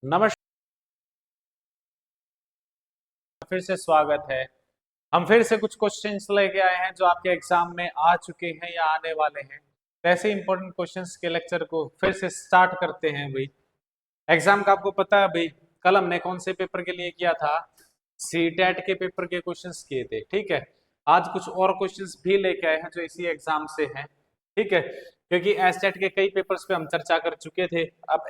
नमस्कार। फिर से स्वागत है। हम फिर से कुछ क्वेश्चंस लेके आए हैं जो आपके एग्जाम में आ चुके हैं या आने वाले हैं। तो ऐसे इंपॉर्टेंट क्वेश्चंस के लेक्चर को फिर से स्टार्ट करते हैं भाई। एग्जाम का आपको पता है भाई, कल हमने कौन से पेपर के लिए किया था? सीटेट के पेपर के क्वेश्चंस किए थे, ठीक है। आज कुछ और क्वेश्चंस भी लेके आए हैं जो इसी एग्जाम से हैं, ठीक है। क्योंकि एसटेट के कई पेपर्स पे हम चर्चा कर चुके थे, अब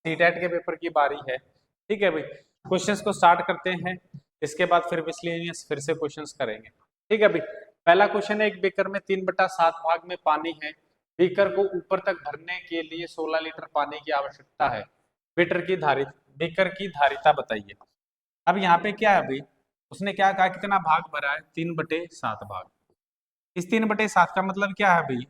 सीटेट के पेपर की बारी है, ठीक है भाई। क्वेश्चंस को स्टार्ट करते हैं, इसके बाद फिर मिसलेनियस फिर से क्वेश्चंस करेंगे, ठीक है भाई। पहला क्वेश्चन है, एक बीकर में 3/7 भाग में पानी है। बीकर को ऊपर तक भरने के लिए 16 लीटर पानी की आवश्यकता है। बीकर की धारिता बताइए। अब यहाँ पे क्या है भाई, उसने क्या कहा, कितना भाग भरा है? 3/7 भाग। इस 3/7 का मतलब क्या है भाई,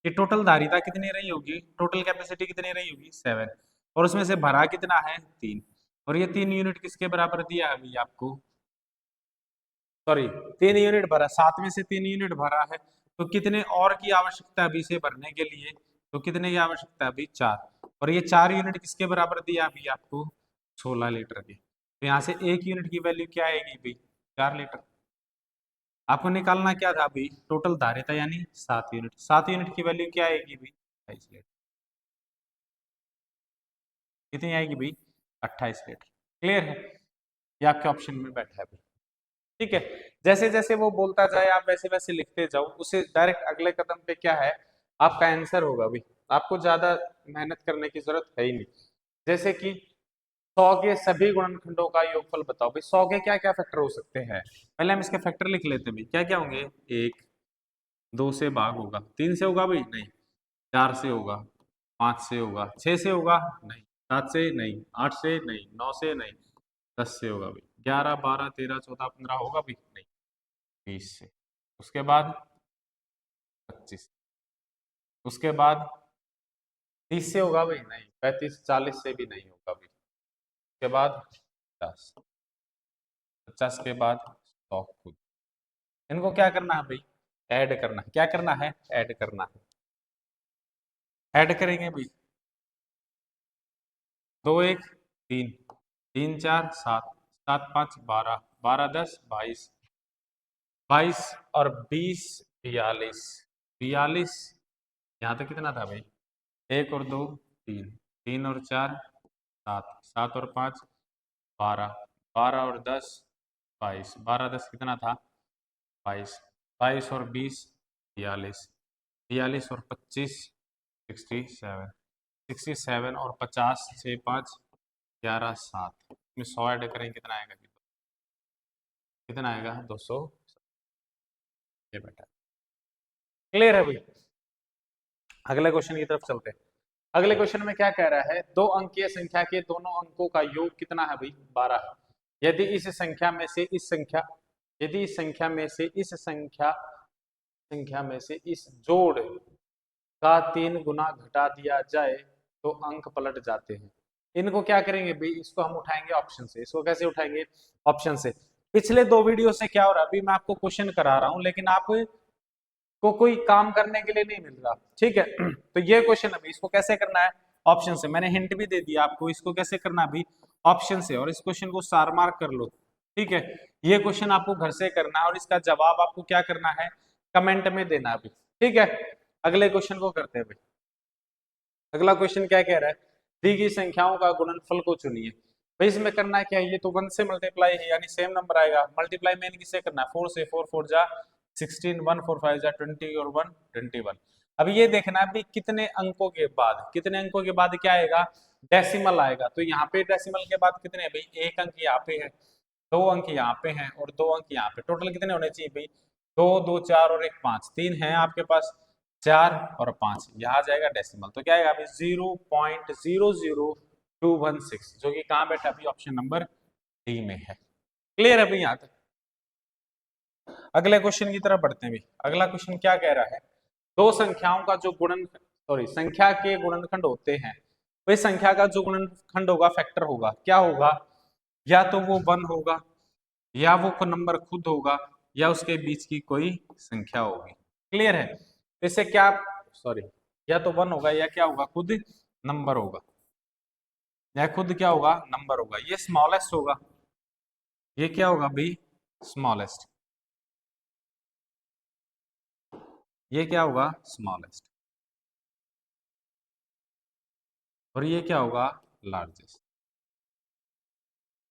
कि टोटल धारिता कितनी रही होगी, टोटल कैपेसिटी कितनी रही होगी? 7। और उसमें से भरा कितना है? 3। और ये 3 यूनिट किसके बराबर दिया है भाई आपको? सॉरी, 3 यूनिट भरा, 7 में से 3 यूनिट भरा है, तो कितने और की आवश्यकता है अभी इसे भरने के लिए? तो कितने की आवश्यकता है अभी? 4। और ये 4 यूनिट किसके बराबर दिया अभी आपको? 16 लीटर के। तो यहाँ से 1 यूनिट की वैल्यू क्या आएगी भाई? 4 लीटर। आपको निकालना क्या था अभी? टोटल धारिता यानी 7 यूनिट। 7 यूनिट की वैल्यू क्या आएगी भाई? 28 लीटर। कितनी आएगी भाई? 28 लीटर। क्लियर है? ये आपके ऑप्शन में बैठा है भाई, ठीक है। जैसे जैसे वो बोलता जाए आप वैसे वैसे लिखते जाओ, उसे डायरेक्ट अगले कदम पे क्या है, आपका आंसर होगा भाई। आपको ज्यादा मेहनत करने की जरूरत है ही नहीं। जैसे कि 100 के सभी गुणनखंडों का योगफल बताओ भाई। 100 के क्या क्या फैक्टर हो सकते हैं? पहले हम इसके फैक्टर लिख लेते हैं भाई। क्या क्या होंगे? 1, 2 से भाग होगा, 3 से होगा भाई नहीं, 4 से होगा, 5 से होगा, 6 से होगा नहीं, 7 से नहीं, 8 से नहीं, 9 से नहीं, 10 से होगा भाई, 11, 12, 13, 14, 15 होगा भाई नहीं, 20 से। उसके बाद 25, उसके बाद 30 से होगा भाई नहीं, 35, 40 से भी नहीं होगा भाई। उसके बाद 50, 50 के बाद 100 खुद। इनको क्या करना है भाई? ऐड करना है। क्या करना है? ऐड करना है। ऐड करेंगे भाई। 2 1 3, 3 4 7, 7 5 12, 12 10 22, 22 और 20 42, 42। यहाँ तक कितना था भाई? 1 और 2 3, 3 और 4 7, 7 और 5 12, 12 और 10 22, 12 10 कितना था? 22, 22 और 20 42, 42 और 25 67, 67 और 50 6 5 11 7, इसमें 100 ऐड करेंगे कितना आएगा? कितना आएगा? 200। ये बेटा क्लियर है भाई। अगले क्वेश्चन की तरफ चलते हैं। अगले क्वेश्चन में क्या कह रहा है, दो अंकीय संख्या के दोनों अंकों का योग कितना है भाई? 12 है। यदि इस संख्या में से इस संख्या यदि इस संख्या में से इस संख्या में से इस जोड़ का 3 गुना घटा दिया जाए तो अंक पलट जाते हैं। इनको क्या करेंगे भाई? इसको हम उठाएंगे ऑप्शन से। इसको कैसे उठाएंगे? ऑप्शन से। पिछले 2 वीडियो से क्या हो रहा है, अभी मैं आपको क्वेश्चन करा रहा हूं लेकिन आप को कोई काम करने के लिए नहीं मिल रहा, ठीक है। तो ये क्वेश्चन अभी इसको कैसे करना है? ऑप्शन से। मैंने हिंट भी दे दिया आपको, इसको कैसे करना अभी? ऑप्शन से। और इस क्वेश्चन को स्टार मार्क कर लो, ठीक है। ये क्वेश्चन आपको घर से करना है और इसका जवाब आपको क्या करना है? कमेंट में देना अभी, ठीक है। अगले क्वेश्चन को करते हैं भाई। अगला क्वेश्चन क्या कह रहा है, दी गई संख्याओं का गुणनफल को चुनिए। भाई इसमें करना क्या है, ये तो 1 से मल्टीप्लाई है यानी सेम नंबर आएगा। मल्टीप्लाई में किससे करना है? 4 से। 4 4 जा 16, 1 4 5 जा 20 और 1 21। अब ये देखना है भी कितने अंकों के बाद, कितने अंकों के बाद क्या आएगा? डेसिमल आएगा। तो यहाँ पे डेसिमल के बाद कितने हैं भाई? 1 अंक यहाँ पे है, 2 अंक यहाँ पे हैं और 2 अंक यहाँ पे। टोटल कितने होने चाहिए भाई? 2 2 4 और 1 5, 3 है आपके पास, 4 और 5 यहाँ आ जाएगा डेसिमल। तो क्या आएगा अभी? 0.00216, जो कि कहाँ बैठा अभी? ऑप्शन नंबर डी में है। क्लियर है भाई यहाँ तक? अगले क्वेश्चन की तरफ बढ़ते हैं भाई। अगला क्वेश्चन क्या कह रहा है, दो संख्याओं का जो संख्या के गुणनखंड होते हैं, वही संख्या का जो गुणनखंड होगा फैक्टर होगा, क्या होगा? या तो वो 1 होगा, या वो नंबर खुद होगा, या उसके बीच की कोई संख्या होगी। क्लियर है? तो इससे क्या, सॉरी, या तो 1 होगा या क्या होगा? खुद नंबर होगा। यह खुद क्या होगा, नंबर होगा, ये स्मॉलेस्ट होगा, ये क्या होगा भाई, स्मॉलेस्ट, ये क्या होगा, स्मॉलेस्ट, और ये क्या होगा, लार्जेस्ट।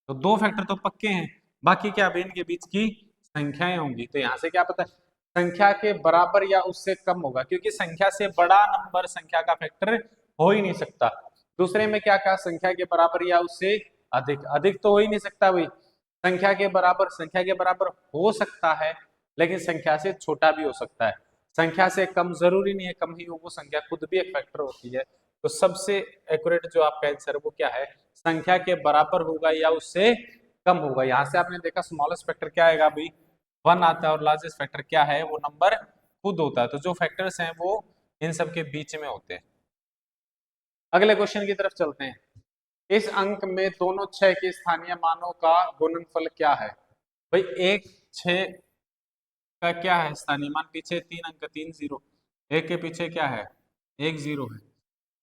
तो दो फैक्टर तो पक्के हैं, बाकी क्या भाई, इनके बीच की संख्याएं होंगी। तो यहाँ से क्या पता है, संख्या के बराबर या उससे कम होगा, क्योंकि संख्या से बड़ा नंबर संख्या का फैक्टर हो ही नहीं सकता। दूसरे में क्या कहा, संख्या के बराबर या उससे अधिक, अधिक तो हो ही नहीं सकता भाई। संख्या के बराबर हो सकता है, लेकिन संख्या से छोटा भी हो सकता है। संख्या से कम जरूरी नहीं है कम ही हो, वो संख्या खुद भी एक फैक्टर होती है। तो सबसे एक्यूरेट जो आपका आंसर है वो क्या है, संख्या के बराबर होगा या उससे कम होगा। यहां से आपने देखा स्मॉलेस्ट फैक्टर क्या आएगा भाई, 1 आता है, और लार्जेस्ट फैक्टर क्या है, वो नंबर खुद होता है। तो जो फैक्टर्स हैं वो इन सब के बीच में होते हैं। अगले क्वेश्चन की तरफ चलते हैं। इस अंक में दोनों छह के स्थानीय मानों का गुणनफल क्या है। भाई एक छह का क्या है स्थानीय मान, पीछे 3 अंक, 3 जीरो, एक के पीछे क्या है, 1 जीरो है,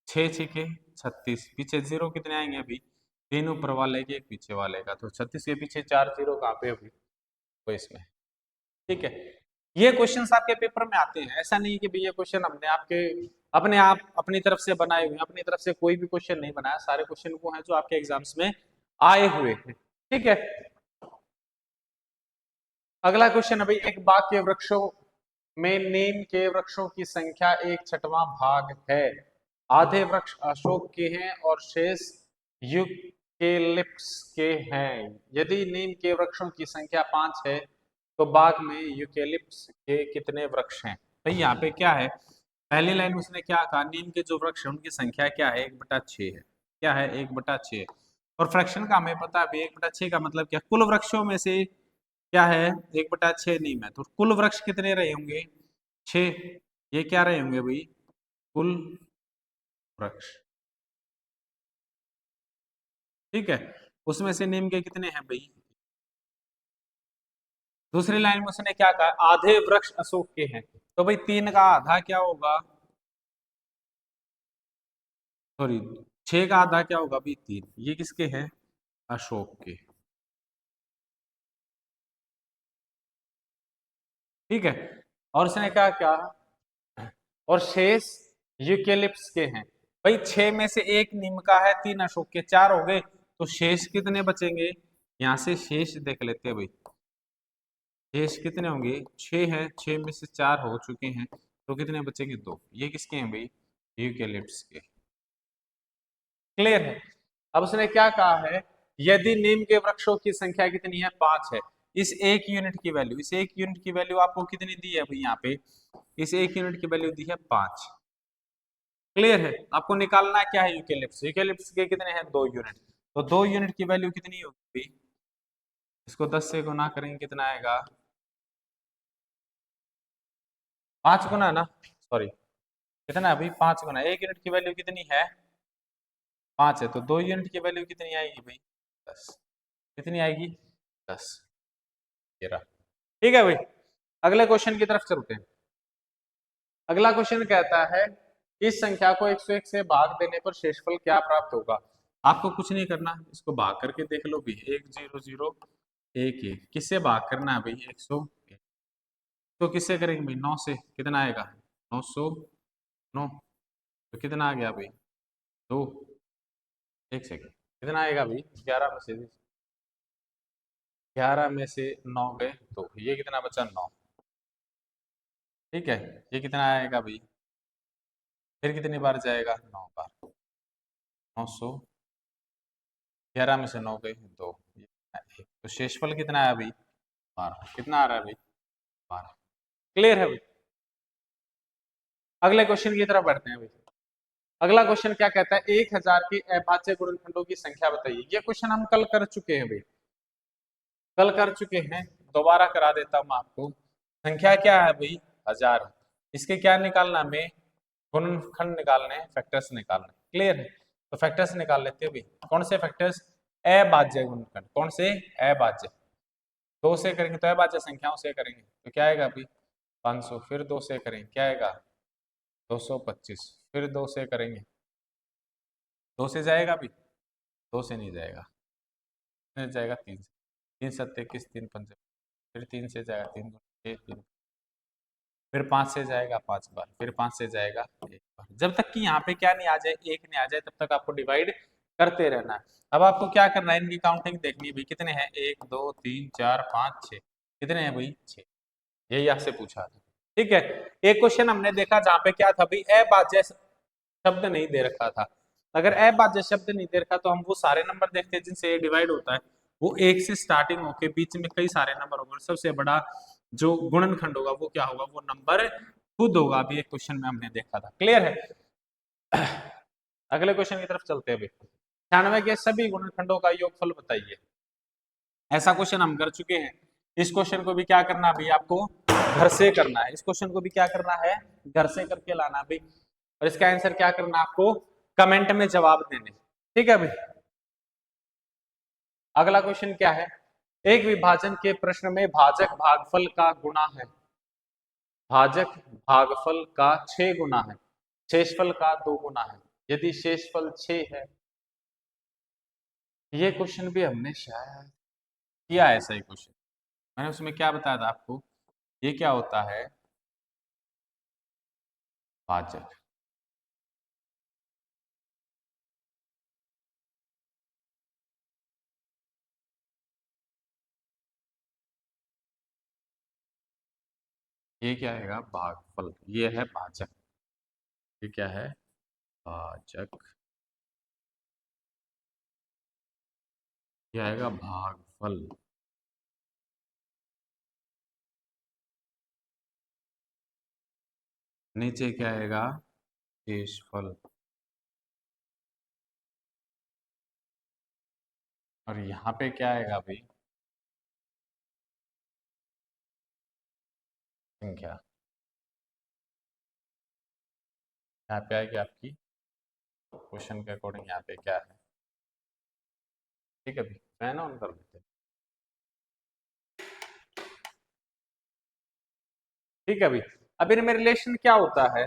6 6 36, पीछे जीरो कितने आएंगे अभी, 3 ऊपर वाले के 1 पीछे वाले का, तो 36 के पीछे 4 जीरो कहाँ पे अभी, तो इसमें। ठीक है, ये क्वेश्चंस आपके पेपर में आते हैं, ऐसा नहीं कि भाई ये क्वेश्चन हमने आपके अपने आप अपनी तरफ से बनाए हुए हैं, अपनी तरफ से कोई भी क्वेश्चन नहीं बनाया, सारे क्वेश्चन वो हैं जो आपके एग्जाम्स में आए हुए हैं। ठीक है, अगला क्वेश्चन है भाई, एक बाग के वृक्षों में नीम के वृक्षों की संख्या 1/6 भाग है। आधे वृक्ष अशोक के हैं और शेष यूकेलिप्टस के हैं। यदि नीम के वृक्षों की संख्या 5 है तो बाग में यूकेलिप्टस के कितने वृक्ष हैं। भाई यहाँ पे क्या है, पहली लाइन में उसने क्या कहा, नीम के जो वृक्ष हैं उनकी संख्या क्या है, 1/6 है, क्या है, 1/6। और फ्रैक्शन का हमें पता है 1/6 का मतलब क्या, कुल वृक्षों में से क्या है, 1/6 नीम है, तो कुल वृक्ष कितने रहे होंगे, 6। ये क्या रहे होंगे भाई, कुल वृक्ष। ठीक है, उसमें से नीम के कितने हैं भाई। दूसरी लाइन में उसने क्या कहा, आधे वृक्ष अशोक के हैं, तो भाई 3 का आधा क्या होगा, सॉरी 6 का आधा क्या होगा भाई, 3, ये किसके हैं, अशोक के। ठीक है, और उसने कहा क्या, और शेष यूकेलिप्स के हैं। भाई 6 में से 1 नीम का है, 3 अशोक के, 4 हो गए, तो शेष कितने बचेंगे, यहाँ से शेष देख लेते हैं भाई, शेष कितने होंगे, 6 है, 6 में से 4 हो चुके हैं, तो कितने बचेंगे, 2। ये किसके हैं भाई, यूकेलिप्स के। क्लियर है। अब उसने क्या कहा है, यदि नीम के वृक्षों की संख्या कितनी है, 5 है, इस एक यूनिट की वैल्यू, इस एक यूनिट की वैल्यू आपको कितनी दी है भाई, यहाँ पे इस एक यूनिट की वैल्यू दी है 5। क्लियर है, आपको निकालना क्या है, यूकेलिप्स, यूकेलिप्स के कितने हैं, 2 यूनिट, तो 2 यूनिट की वैल्यू कितनी होगी, इसको 10 से गुना करेंगे कितना आएगा, 5 गुना ना, सॉरी कितना है भाई, 5 गुना, 1 यूनिट की वैल्यू कितनी है, 5 है, तो 2 यूनिट की वैल्यू कितनी आएगी भाई, 10। कितनी आएगी, 10। ये रहा। ठीक है भाई, अगले क्वेश्चन की तरफ चलते हैं। अगला क्वेश्चन कहता है, इस संख्या को 101 से भाग देने पर शेषफल क्या प्राप्त होगा। आपको कुछ नहीं करना, इसको भाग करके देख लो भी, 1 0 0 1 1, किससे भाग करना है भाई, 101, तो किससे करेंगे भाई, 9 से, कितना आएगा, 909, तो कितना आ गया भाई, 2, 1 सेकेंड, कितना आएगा भाई, 11 में से 9 गए, तो ये कितना बचा, 9। ठीक है, ये कितना आएगा भाई, फिर कितनी बार जाएगा, 9 बार, 911 में से 9 गए, 2, ये कितना है, 1, तो शेषफल कितना है अभी, 12, कितना आ रहा है भाई, 12। क्लियर है भाई, अगले क्वेश्चन की तरफ बढ़ते हैं भाई। अगला क्वेश्चन क्या कहता है, 1000 के अभाज्य गुणनखंडों की संख्या बताइए। ये क्वेश्चन हम कल कर चुके हैं भाई, कल कर चुके हैं, दोबारा करा देता हूं आपको। संख्या क्या है भाई, 1000, इसके क्या निकालना, हमें गुणनखंड निकालने, फैक्टर्स निकालने। क्लियर है, तो फैक्टर्स निकाल लेते हैं भाई, कौन से फैक्टर्स, अभाज्य गुणनखंड, कौन से, अभाज्य, 2 से करेंगे तो अभाज्य संख्याओं से करेंगे, तो क्या आएगा अभी, 500, फिर 2 से करेंगे क्या आएगा, 225, फिर 2 से करेंगे, 2 से जाएगा अभी, 2 से नहीं जाएगा, कितने जाएगा 3 से, 3 सत्ते 21, 3 पंचे, फिर 3 से जाएगा 3 दूनी 6, 3, फिर 5 से जाएगा 5 बार, फिर 5 से जाएगा 1 बार। जब तक कि यहाँ पे क्या नहीं आ जाए, 1 नहीं आ जाए, तब तक आपको डिवाइड करते रहना है। अब आपको क्या करना है, इनकी काउंटिंग देखनी है भाई, कितने हैं 1 2 3 4 5 6, कितने हैं भाई 6, यही आपसे पूछा था। ठीक है, एक क्वेश्चन हमने देखा जहां पे क्या था भाई, अभाज्य शब्द नहीं दे रखा था। अगर अभाज्य शब्द नहीं दे रखा तो हम वो सारे नंबर देखते हैं जिनसे ये डिवाइड होता है, वो 1 से स्टार्टिंग होके बीच में कई सारे नंबर होंगे, सबसे बड़ा जो गुणनखंड होगा वो क्या होगा, वो नंबर खुद होगा। अभी एक क्वेश्चन में हमने देखा था, क्लियर है। अगले क्वेश्चन की तरफ चलते हैं। अभी 96 के सभी गुणनखंडों का योगफल बताइए। ऐसा क्वेश्चन हम कर चुके हैं। इस क्वेश्चन को भी क्या करना है भाई, आपको घर से करना है। इस क्वेश्चन को भी क्या करना है, घर से करके लाना भाई, और इसका आंसर क्या करना आपको, कमेंट में जवाब देने। ठीक है भाई, अगला क्वेश्चन क्या है, एक विभाजन के प्रश्न में भाजक भागफल का गुणा है, भाजक भागफल का 6 गुना है, शेषफल का 2 गुना है, यदि शेषफल 6 है। ये क्वेश्चन भी हमने शायद किया है, सही क्वेश्चन। मैंने उसमें क्या बताया था आपको, ये क्या होता है भाजक, ये क्या है भागफल, ये है भाजक, ये क्या है भाजक, ये आएगा भागफल। नीचे क्या आएगा शेषफल, और यहाँ पे क्या आएगा भाई संख्या, यहाँ पे आएगी आपकी क्वेश्चन के अकॉर्डिंग, यहाँ पे क्या है। ठीक है भाई, फैन ऑन कर देते हैं। ठीक है भाई, अब इनमें रिलेशन क्या होता है,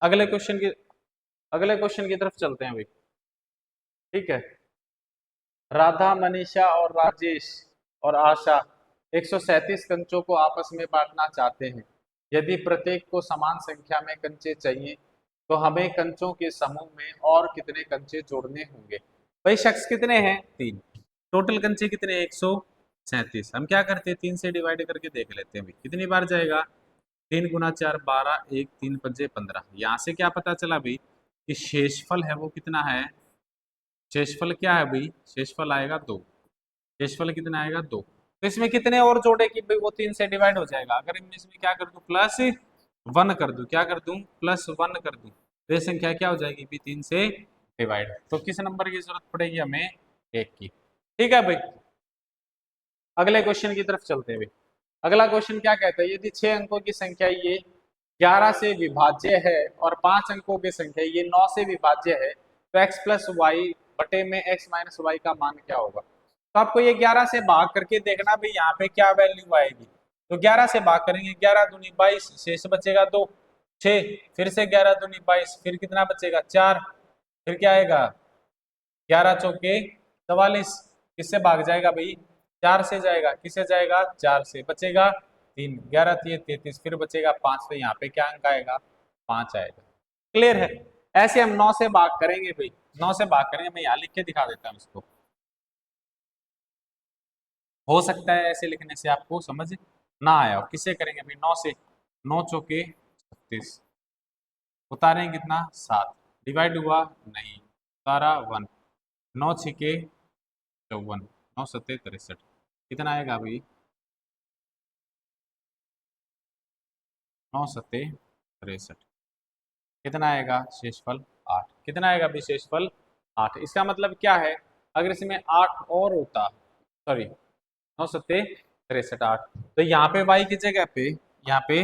अगले क्वेश्चन की, अगले क्वेश्चन की तरफ चलते हैं भाई। ठीक है, राधा मनीषा और राजेश और आशा 137 कंचों को आपस में बांटना चाहते हैं। यदि प्रत्येक को समान संख्या में कंचे चाहिए तो हमें कंचों के समूह में और कितने कंचे जोड़ने होंगे। भाई शख्स कितने हैं 3, टोटल कंचे कितने 137। हम क्या करते हैं 3 से डिवाइड करके देख लेते हैं भाई कितनी बार जाएगा, 3 गुना 4 12, 1 3 पंजे 15। यहाँ से क्या पता चला भाई कि शेषफल है वो कितना है, शेषफल क्या है भाई, शेषफल आएगा 2। शेषफल कितना आएगा 2, तो इसमें कितने और जोड़े कि भाई वो 3 से डिवाइड हो जाएगा। अगर इसमें क्या कर दूं प्लस 1 कर दूं, क्या कर दूं प्लस 1 कर दूं, तो ये संख्या क्या हो जाएगी भाई 3 से डिवाइड। तो किस नंबर की जरूरत पड़ेगी हमें, 1 की। ठीक है भाई, अगले क्वेश्चन की तरफ चलते हैं भाई। अगला क्वेश्चन क्या कहता है, यदि 6 अंकों की संख्या ये 11 से विभाज्य है और 5 अंकों की संख्या ये 9 से विभाज्य है, तो x प्लस वाई बटे में x माइनस वाई का मान क्या होगा। तो आपको ये 11 से भाग करके देखना भाई यहाँ पे क्या वैल्यू आएगी। तो 11 से भाग करेंगे, 11 दूनी 22, शेष बचेगा 2, 6, फिर से 11 दूनी 22, फिर कितना बचेगा 4, फिर क्या आएगा 11 चौके 44, किससे भाग जाएगा भाई 4 से जाएगा, किससे जाएगा 4 से, बचेगा 3, 11 3 33, फिर बचेगा 5, तो यहाँ पे क्या अंक आएगा 5 आएगा। क्लियर है, ऐसे हम 9 से भाग करेंगे भाई, 9 से भाग करेंगे, मैं यहाँ लिख के दिखा देता हूँ इसको। हो सकता है ऐसे लिखने से आपको समझ ना आया हो, किससे करेंगे भाई 9 से, 9 चौके 36, उतारेंगे कितना 7, डिवाइड हुआ नहीं, उतारा 1, 9 छिके 54, 9 सत्ते 63, कितना आएगा भाई 9 सत्ते 63, कितना आएगा शेषफल 8, कितना आएगा भाई शेषफल 8। इसका मतलब क्या है, अगर इसमें 8 और होता, सॉरी 9 सत्ते 63 8, तो यहाँ पे y की जगह पे, यहाँ पे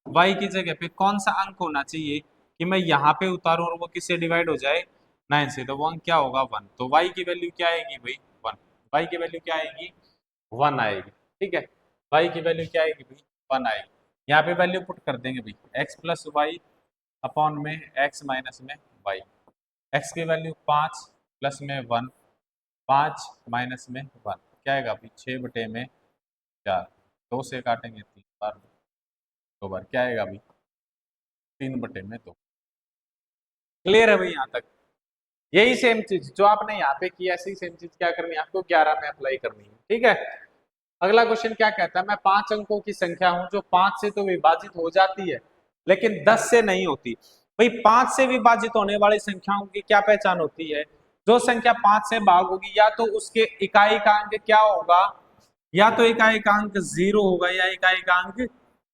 y की जगह पे कौन सा अंक होना चाहिए कि मैं यहाँ पे उतारूं और वो किससे डिवाइड हो जाए 9 से, तो वो अंक क्या होगा 1, तो y की वैल्यू क्या आएगी भाई 1, y की वैल्यू क्या आएगी 1 आएगी। ठीक है, y की वैल्यू क्या आएगी भाई 1 आएगी। यहाँ पे वैल्यू पुट कर देंगे भाई x प्लस वाई अपॉन में x माइनस में y। x की वैल्यू 5 प्लस में 1, 5 माइनस में 1 क्या आएगा अभी 6/4। 2 से काटेंगे 3 बार, 2 बार क्या आएगा अभी 3/2। क्लियर है भाई यहाँ तक? यही सेम चीज जो आपने यहाँ पे की ऐसी सेम चीज क्या करनी है आपको 11 में अप्लाई करनी है। ठीक है, अगला क्वेश्चन क्या कहता है, मैं 5 अंकों की संख्या हूं जो 5 से तो विभाजित हो जाती है लेकिन 10 से नहीं होती। भाई 5 से विभाजित होने वाली संख्याओं की क्या पहचान होती है? जो संख्या 5 से भाग होगी या तो उसके इकाई का अंक क्या होगा, या तो इकाई का अंक 0 होगा या इकाई का अंक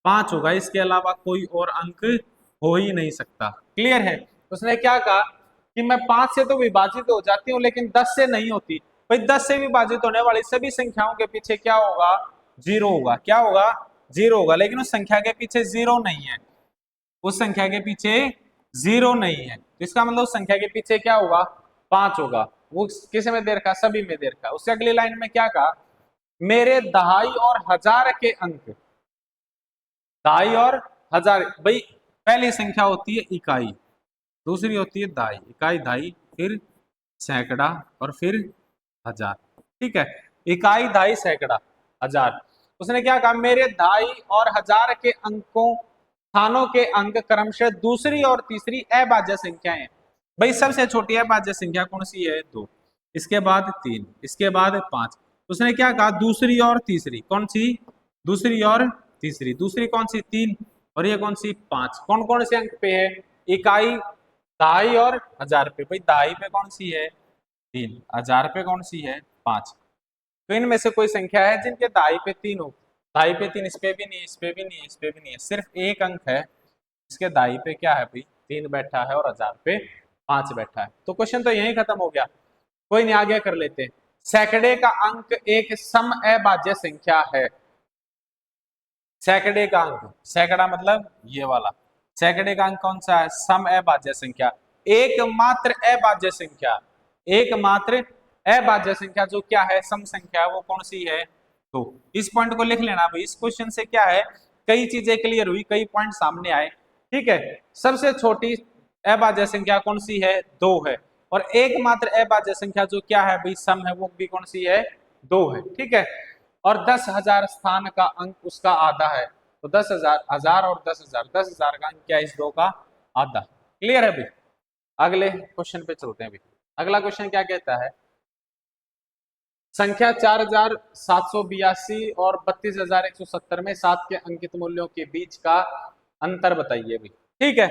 5 होगा, इसके अलावा कोई और अंक हो ही नहीं सकता। क्लियर है? उसने क्या कहा कि मैं 5 से तो विभाजित हो जाती हूँ लेकिन 10 से नहीं होती। भाई 10 से विभाजित होने वाली सभी संख्याओं के पीछे क्या होगा 0 होगा। क्या होगा 0 होगा, लेकिन उस संख्या के पीछे 0 नहीं है, उस संख्या के पीछे 0 नहीं है, तो इसका मतलब उस संख्या के पीछे क्या होगा 5 होगा। वो किस में दे रखा, सभी में दे रखा। उससे अगली लाइन में क्या कहा, मेरे दहाई और हजार के अंक, दहाई और हजार। भाई पहली संख्या होती है इकाई, दूसरी होती है दाई, इकाई दाई, फिर सैकड़ा और फिर हजार। ठीक है, इकाई दाई सैकड़ा हजार। उसने क्या कहा, मेरे दाई और हजार के अंकों स्थानों के अंक क्रमशः दूसरी और तीसरी अभाज्य संख्याएं हैं। भाई सबसे छोटी अभाज्य संख्या कौन सी है 2, इसके बाद 3, इसके बाद 5। उसने क्या कहा दूसरी और तीसरी, कौन सी दूसरी और तीसरी, दूसरी कौन सी 3 और ये कौन सी 5। कौन कौन से अंक पे है, इकाई दहाई और हजार पे। भाई दहाई पे कौन सी है 3, हजार पे कौन सी है 5। तो इनमें से कोई संख्या है जिनके दहाई पे 3 हो, दहाई पे 3, इस पे भी नहीं, इस पे भी नहीं, इस पे भी नहीं है, सिर्फ एक अंक है इसके दाई पे क्या है भाई 3 बैठा है और हजार पे 5 बैठा है। तो क्वेश्चन तो यही खत्म हो गया। कोई नहीं, आगे कर लेते हैं। सैकड़े का अंक एक सम अभाज्य संख्या है। सैकड़े का अंक, सैकड़ा मतलब ये वाला, सैकड़े का अंक कौन सा है सम अभाज्य संख्या, एकमात्र अभाज्य संख्या, एकमात्र अभाज्य संख्या जो क्या है सम संख्या, वो कौन सी है। तो इस पॉइंट को लिख लेना भाई, इस क्वेश्चन से क्या है कई चीजें क्लियर हुई, कई पॉइंट सामने आए। ठीक है, सबसे छोटी अभाज्य संख्या कौन सी है 2 है, और एकमात्र अभाज्य संख्या जो क्या है भाई सम है, वो भी कौन सी है 2 है। ठीक है, और 10,000 स्थान का अंक उसका आधा है, तो 10,000, 1000 और 10,000, 10,000 का अंक क्या है इस 2 का आधा। क्लियर है भाई? अगले क्वेश्चन पे चलते हैं भाई। अगला क्वेश्चन क्या कहता है, संख्या 4,782 और 32,170 में 7 के अंकित मूल्यों के बीच का अंतर बताइए भाई। ठीक है,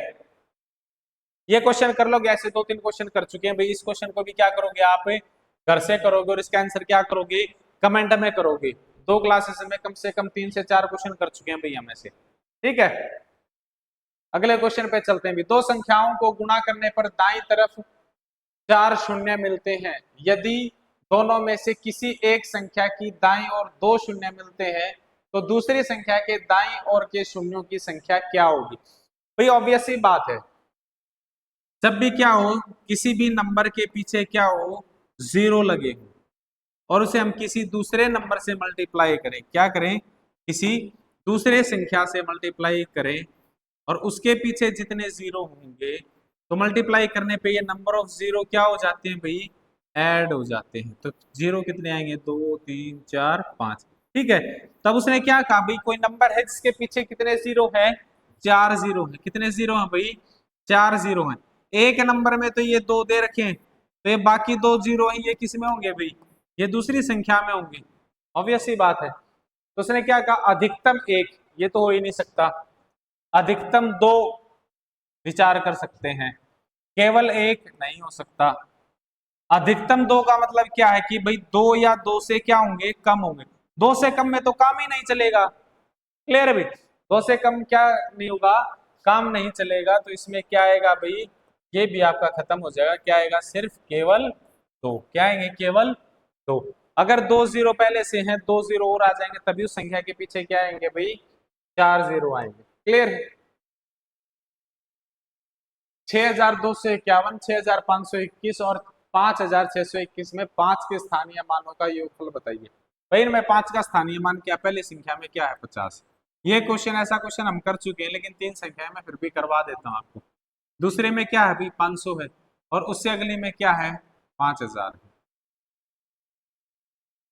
ये क्वेश्चन कर लोगे, ऐसे 2-3 क्वेश्चन कर चुके हैं भाई। इस क्वेश्चन को भी क्या करोगे आप घर से करोगे और इसका आंसर क्या करोगे कमेंट में करोगे। 2 क्लासेस में कम से कम 3 से 4 क्वेश्चन कर चुके हैं भाई हमें से। ठीक है, अगले क्वेश्चन पे चलते हैं भी। दो संख्याओं को गुणा करने पर दाईं तरफ 4 शून्य मिलते हैं, यदि दोनों में से किसी एक संख्या की दाईं ओर 2 शून्य मिलते हैं तो दूसरी संख्या के दाईं ओर के शून्यों की संख्या क्या होगी। भाई ऑब्वियस सी बात है, जब भी क्या हो किसी भी नंबर के पीछे क्या हो 0 लगे हो और उसे हम किसी दूसरे नंबर से मल्टीप्लाई करें, क्या करें किसी दूसरे संख्या से मल्टीप्लाई करें और उसके पीछे जितने 0 होंगे तो मल्टीप्लाई करने पे ये नंबर ऑफ 0 क्या हो जाते हैं भाई ऐड हो जाते हैं। तो 0 कितने आएंगे 2 3 4 5। ठीक है, तब उसने क्या कहा भाई कोई नंबर है जिसके पीछे कितने 0 है 4 0 है। कितने 0 है भाई 4 0 है। एक नंबर में तो ये 2 दे रखे हैं, तो ये बाकी 2 0 है, ये किस में होंगे भाई ये दूसरी संख्या में होंगे। ऑब्वियस सी बात है। तो उसने क्या कहा अधिकतम 1, ये तो हो ही नहीं सकता, अधिकतम 2 विचार कर सकते हैं, केवल 1 नहीं हो सकता। अधिकतम 2 का मतलब क्या है कि भाई 2 या 2 से क्या होंगे कम होंगे, 2 से कम में तो काम ही नहीं चलेगा। क्लियर है भाई, 2 से कम क्या नहीं होगा काम नहीं चलेगा। तो इसमें क्या आएगा भाई ये भी आपका खत्म हो जाएगा, क्या आएगा सिर्फ केवल 2, क्या आएंगे केवल 2। अगर 2 0 पहले से हैं 2 0 और आ जाएंगे तभी उस संख्या के पीछे क्या आएंगे भाई 4 0 आएंगे। क्लियर है? 6,251, 6,521 और 5,621 में 5 के स्थानीय मानों का योगफल बताइए। भाई इनमें 5 का स्थानीय मान क्या पहले संख्या में क्या है 50। ये क्वेश्चन ऐसा क्वेश्चन हम कर चुके हैं लेकिन 3 संख्या में फिर भी करवा देता हूँ आपको। दूसरे में क्या है अभी 500 है, और उससे अगली में क्या है 5000 है।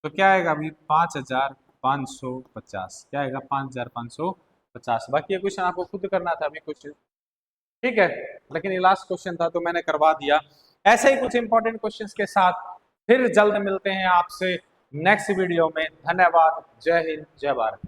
तो क्या आएगा अभी 5550, क्या आएगा 5550। बाकी ये क्वेश्चन आपको खुद करना था अभी कुछ, ठीक है, लेकिन ये लास्ट क्वेश्चन था तो मैंने करवा दिया। ऐसे ही कुछ इंपॉर्टेंट क्वेश्चंस के साथ फिर जल्द मिलते हैं आपसे नेक्स्ट वीडियो में। धन्यवाद। जय हिंद, जय भारत।